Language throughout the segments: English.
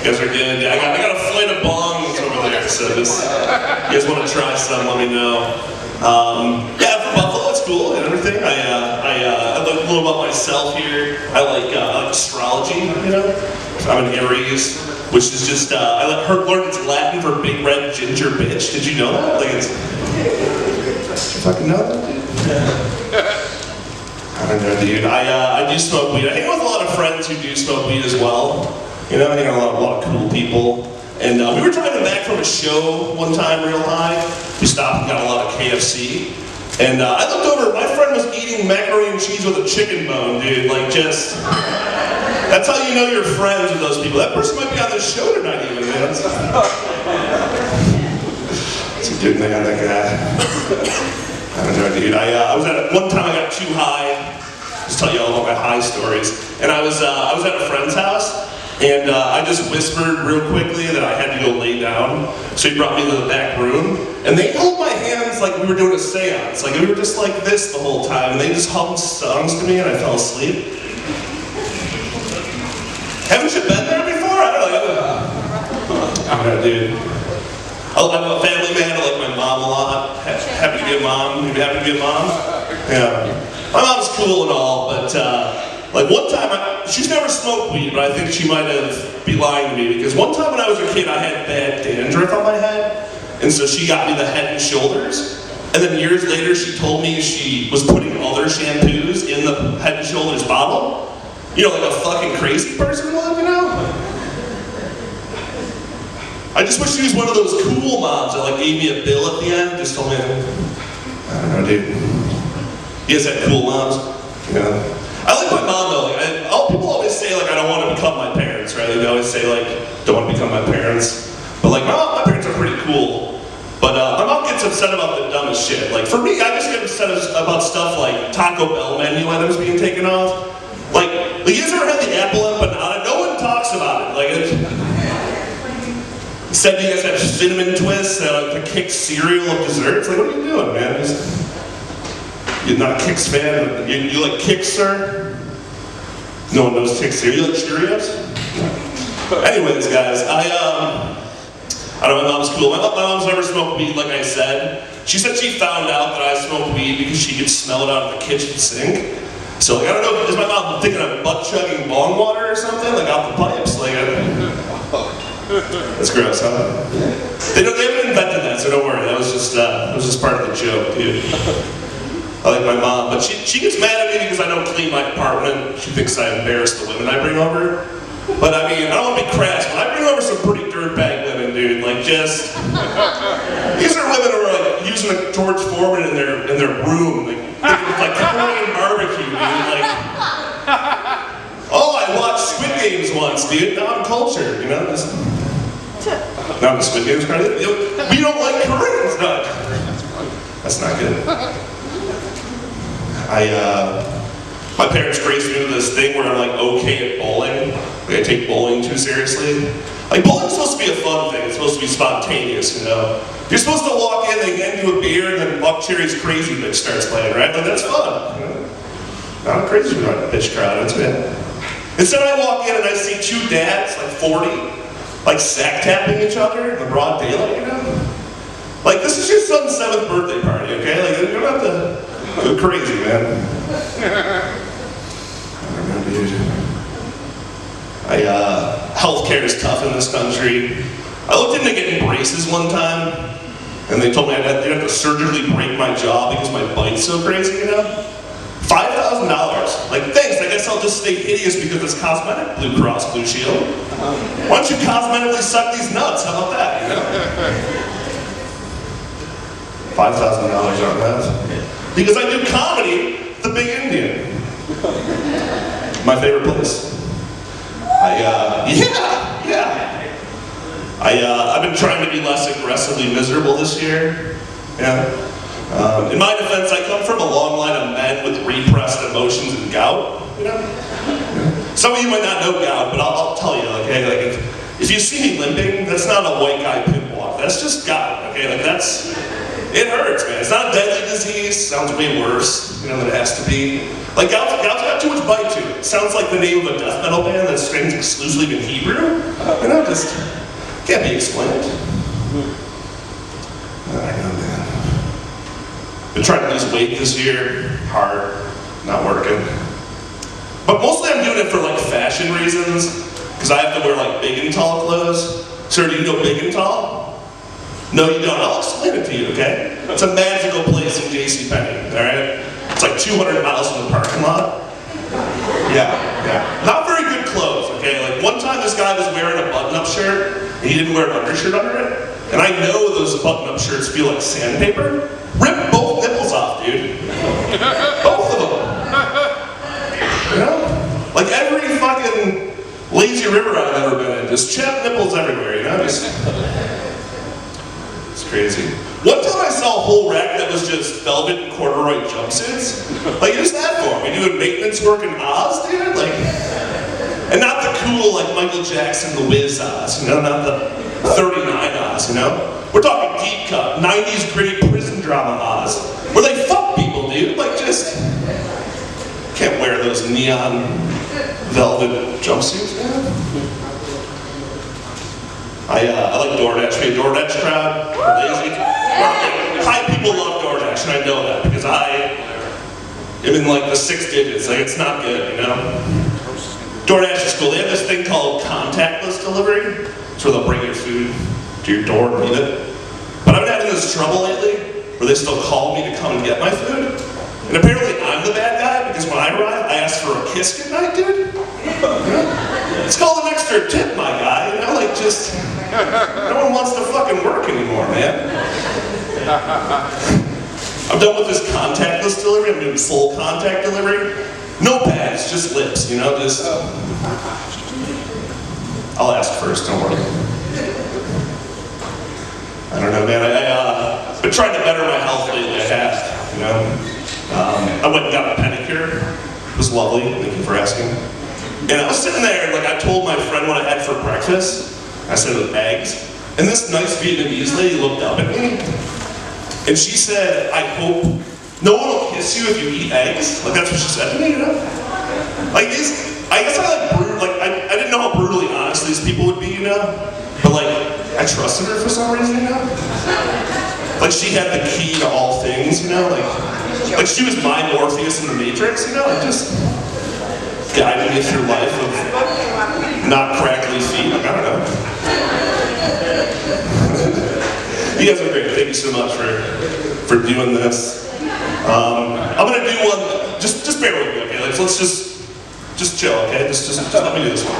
You guys are good. Yeah, I got a flight of bongs over there, so this, you guys want to try some, let me know. Yeah, from Buffalo, it's cool and everything. I learned a little about myself here. I like astrology, you know? I'm an Aries, which is just, I learned it's Latin for big red ginger bitch. Did you know that? Like it's, did you fucking know that, dude? I don't know, dude. I do smoke weed. I hang out with a lot of friends who do smoke weed as well. You know, I hang out with a lot of cool people. And we were driving back from a show one time real high. We stopped and got a lot of KFC. And I looked over, my friend was eating macaroni and cheese with a chicken bone, dude. Like just, that's how you know you're friends with those people. That person might be on the show tonight even, man. It's a good man, that guy. I don't know, dude. I was at, one time I got too high. Just tell you all about my high stories. And I was at a friend's house. And I just whispered real quickly that I had to go lay down. So he brought me to the back room. And they held my hands like we were doing a seance. Like we were just like this the whole time. And they just hummed songs to me and I fell asleep. Haven't you been there before? I don't know, dude. I'm a family man. I like my mom a lot. Happy to be a mom. You happy to be a mom? Yeah. My mom's cool and all, but like one time, she's never smoked weed, but I think she might have been lying to me because one time when I was a kid, I had bad dandruff on my head, and so she got me the Head and Shoulders. And then years later, she told me she was putting other shampoos in the Head and Shoulders bottle. You know, like a fucking crazy person would, you know? I just wish she was one of those cool moms that like gave me a bill at the end, just told me, I don't know, dude. You guys had cool moms, you know? I like my mom though. Like, people always say like I don't want to become my parents, right? They always say like don't want to become my parents. But like my parents are pretty cool. But my mom gets upset about the dumbest shit. Like for me, I just get upset about stuff like Taco Bell menu items being taken off. Like you guys ever had the apple empanada? No one talks about it. Like instead you guys have cinnamon twists and like the Kix cereal of desserts. Like what are you doing, man? You're not a Kix fan? You like Kix, sir? No one knows Kix cereal. You like Cheerios? Anyways, guys, I don't know, my mom's cool. My mom's never smoked weed, like I said. She said she found out that I smoked weed because she could smell it out of the kitchen sink. So, like, I don't know, is my mom thinking of butt-chugging bong water or something? Like, out the pipes? Like, that's gross, huh? They haven't invented that, so don't worry. That was just part of the joke, dude. I like my mom, but she gets mad at me because I don't clean my apartment. She thinks I embarrass the women I bring over. But I mean, I don't want to be crass, but I bring over some pretty dirtbag women, dude. Like just, these are women who are like using a George Foreman in their room, like Korean barbecue, dude. Like, oh, I watched Squid Games once, dude. Now I'm cultured, you know. Now the Squid Games credit. We don't like Koreans, no. That's not good. My parents raised me with this thing where I'm like okay at bowling. Like I take bowling too seriously. Like bowling's supposed to be a fun thing. It's supposed to be spontaneous, you know. You're supposed to walk in, they hand you a beer, and then Buck Cherry's Crazy Bitch starts playing, right? Like that's fun. You know? Not a crazy bitch crowd. That's good. Instead, I walk in and I see two dads, like 40, like sack tapping each other in the broad daylight, you know. Like this is your son's 7th birthday party, okay? Like you don't have to. Go crazy, man. I don't know, dude. Healthcare is tough in this country. I looked into getting braces one time, and they told me they'd have to surgically break my jaw because my bite's so crazy, you know? $5,000. Like, thanks, I guess I'll just stay hideous because it's cosmetic, Blue Cross Blue Shield. Why don't you cosmetically suck these nuts? How about that, you know? $5,000 on that. Because I do comedy, the Big Indian. My favorite place. I've been trying to be less aggressively miserable this year. Yeah. In my defense, I come from a long line of men with repressed emotions and gout. You know? Some of you might not know gout, but I'll tell you, okay? Like if you see me limping, that's not a white guy pimp walk. That's just gout, okay? Like it hurts, man. It's not a deadly disease. Sounds way worse, you know, than it has to be. Like gout's got too much bite to it. It sounds like the name of a death metal band that sings exclusively in Hebrew. You know, just can't be explained. I know, man. Been trying to lose weight this year. Hard. Not working. But mostly I'm doing it for like fashion reasons. Because I have to wear like big and tall clothes. Sir, do you know big and tall? No, you don't. I'll explain it to you, okay? It's a magical place in JCPenney, alright? It's like 200 miles from the parking lot. Yeah. Not very good clothes, okay? Like one time this guy was wearing a button-up shirt, and he didn't wear an undershirt under it. And I know those button-up shirts feel like sandpaper. Rip both nipples off, dude. Both of them. You know? Like every fucking lazy river I've ever been in, just chapped nipples everywhere, you know? It's crazy. One time I saw a whole rack that was just velvet and corduroy jumpsuits. Like, who's that for? Are you doing maintenance work in Oz, dude? Like, and not the cool, like, Michael Jackson, The Wiz Oz, you know? Not the 39 Oz, you know? We're talking deep cut, 90s gritty prison drama Oz, where they fuck people, dude. Like, just can't wear those neon velvet jumpsuits, man. I like DoorDash. We a DoorDash crowd. We're lazy. High people love DoorDash, and I know that because I am in like the 6 digits. Like it's not good, you know. DoorDash is cool. They have this thing called contactless delivery. It's where they'll bring your food to your door and eat it. But I've been having this trouble lately where they still call me to come and get my food. And apparently I'm the bad guy because when I arrive, I ask for a kiss goodnight, dude. It's called an extra tip, my guy. You know, like just no one wants to fucking work anymore, man. I'm done with this contactless delivery. I'm doing full contact delivery. No pads, just lips, you know, just I'll ask first, don't worry. I don't know, man. I've been trying to better my health lately. I have, you know. I went and got a pedicure. It was lovely, thank you for asking. And I was sitting there, and like I told my friend what I had for breakfast. I said it was eggs. And this nice Vietnamese lady looked up at me, and she said, "I hope no one will kiss you if you eat eggs." Like that's what she said to me, you know. Like I guess I didn't know how brutally honest these people would be, you know. But like I trusted her for some reason, you know. Like she had the key to all things, you know. Like she was my Morpheus in the Matrix, you know. Like just guiding me through life of not crackly feet. Like, I don't know. You guys are great. Thank you so much for doing this. I'm gonna do one. Just bear with me, okay? Like, let's just chill, okay? Just let me do this one.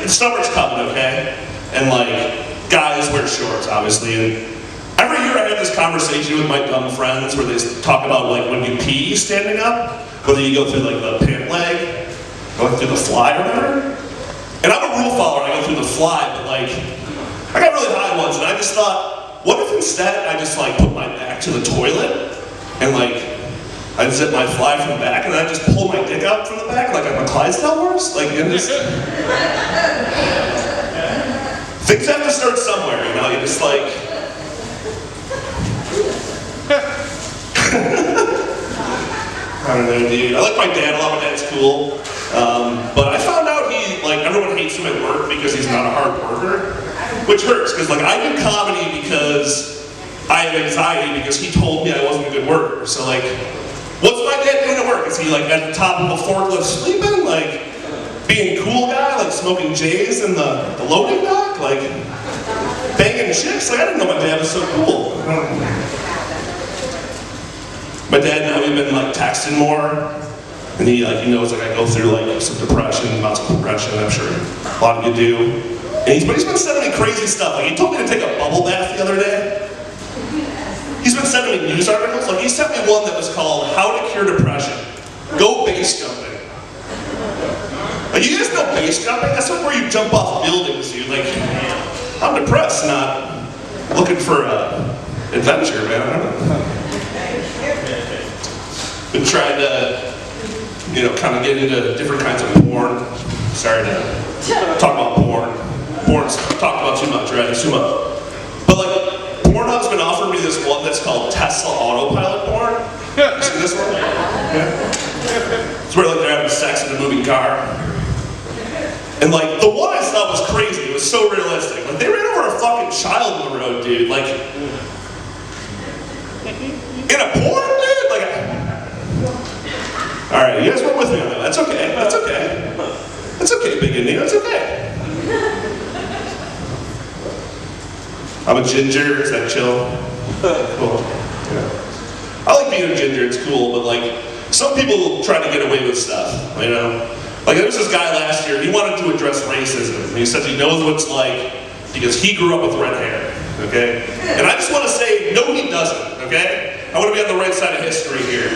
Summer's coming, okay? And like guys wear shorts, obviously. And every year I have this conversation with my dumb friends where they talk about like when you pee standing up, whether you go through like the pant leg, go through the fly or whatever. And I'm a rule follower, I go through the fly, but like, I got really high once and I just thought, what if instead I just like put my back to the toilet and like, I zip my fly from the back and then I just pull my dick out from the back like I'm a Clydesdale horse? Like, and just... Things have to start somewhere, you know, you just like... I don't know, dude. I like my dad a lot. My dad's cool. But I found out everyone hates him at work because he's not a hard worker, which hurts because like I do comedy because I have anxiety because he told me I wasn't a good worker. So like, what's my dad doing at work? Is he like at the top of a forklift sleeping? Like being a cool guy, like smoking J's in the loading dock? Like banging chicks? Like I didn't know my dad was so cool. My dad and I, we've been like texting more, and he knows like I go through like some depression, lots of depression. I'm sure a lot of you do. And he's been sending me crazy stuff. Like he told me to take a bubble bath the other day. He's been sending me news articles. Like he sent me one that was called "How to Cure Depression." Go base jumping. Like you guys know base jumping? That's like where you jump off buildings. You like, I'm depressed, not looking for adventure, man. I don't know. Been trying to, kind of get into different kinds of porn. Sorry to talk about porn. Porn's talked about too much, right? It's too much. But like, Pornhub's been offering me this one that's called Tesla autopilot porn. You see this one? Yeah. It's where like they're having sex in a moving car. And like the one I saw was crazy. It was so realistic. Like they ran over a fucking child on the road, dude. Like in a porn, dude. Like. All right, you guys weren't with me on that. That's okay. That's okay. That's okay, Big Indy. That's okay. I'm a ginger. Is that chill? Cool. Yeah. I like being a ginger. It's cool, but like some people try to get away with stuff. You know, like there was this guy last year. He wanted to address racism. And he says he knows what it's like because he grew up with red hair. Okay, and I just want to say, no, he doesn't. Okay, I want to be on the right side of history here.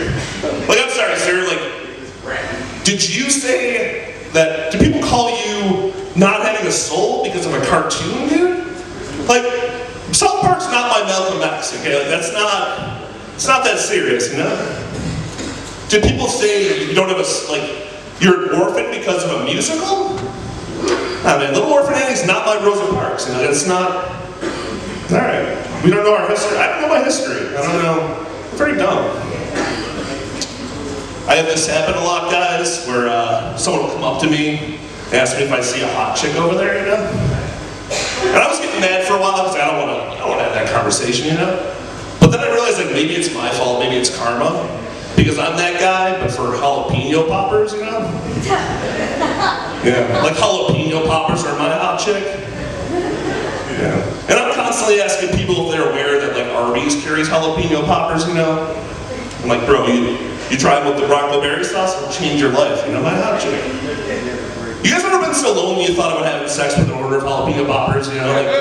Like, I'm sorry, sir. Like, did you say that? Do people call you not having a soul because of a cartoon, dude? Like, South Park's not my Malcolm X. Okay, like that's not. It's not that serious, you know? Did people say you don't have a, like, you're an orphan because of a musical? Nah, man, Little Orphan Annie's not like Rosa Parks, you know, it's not, alright. We don't know our history, I don't know my history, I don't know, I'm very dumb. I have this happen a lot, guys, where someone will come up to me, ask me if I see a hot chick over there, you know? And I was getting mad for a while, because I don't want to have that conversation, you know? But then I realized, like, maybe it's my fault, maybe it's karma. Because I'm that guy, but for jalapeno poppers, you know? Yeah, like jalapeno poppers are my hot chick. Yeah. And I'm constantly asking people if they're aware that, like, Arby's carries jalapeno poppers, you know? I'm like, bro, you try it with the broccoli berry sauce, it'll change your life, you know, my hot chick. You guys ever been so lonely you thought about having sex with an order of jalapeno poppers, you know? Like,